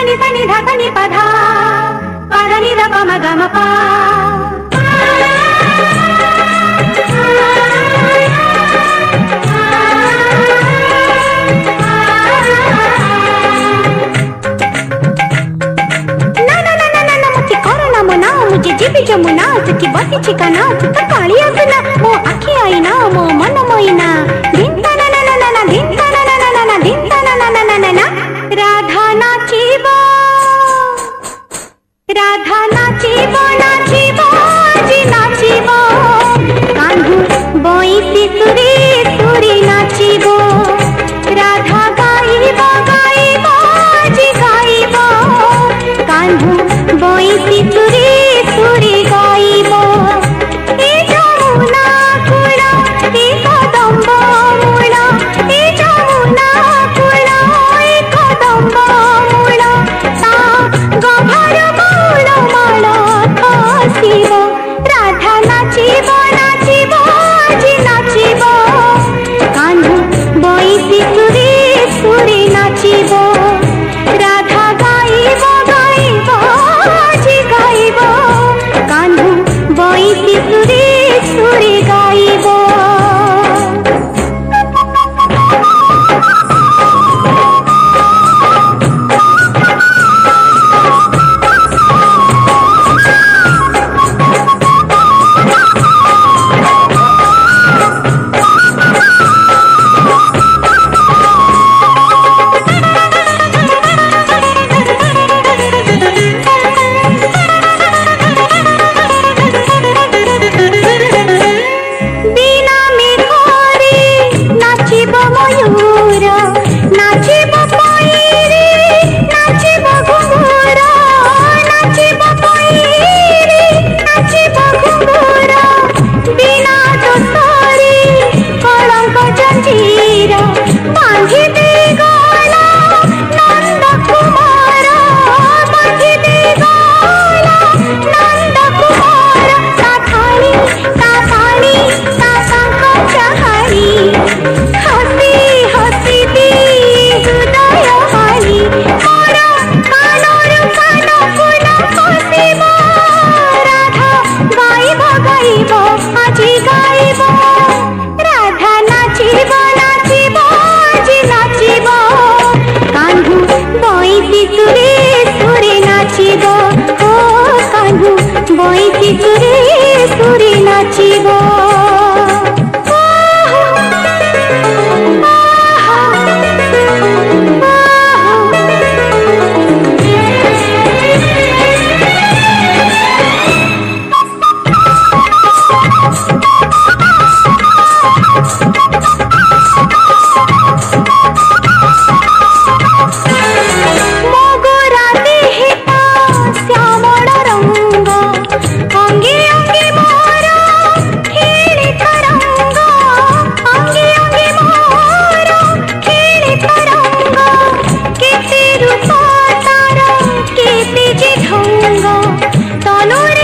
सनि सनि धा सनि पधा पधा नि ध प म ग म प मुझे जीवी जमुना सखी बसी ठिकाना तू तो काली आसना मो आखी आईना मो मन मोइना दिन तना ना ना ना ना दिन तना ना ना ना ना दिन तना ना ना ना ना ना राधा नाचिबो नाचिबो जी नाचिबो कान्हू बोईसी सुरी सुरी नाचिबो राधा गाइबो गाइबो जी गाइबो कान्हू बोईसी सुरी सुरी गाइबो ए जमुना कूल ए कदम्ब मूल ए जमुना कूल ए कदम्ब मूल ता गभर मूल माल खसिबो राधा नाचिबो नाचिबो जी नाचिबो कान्हू बोईसी सुरी सुरी नाचिबो राधा गाइबो गाइबो जी गाइबो कान्हू बोईसी सुरी सुरी गाइबो बोईसी सुरी सुरी नाचिबो तनुरे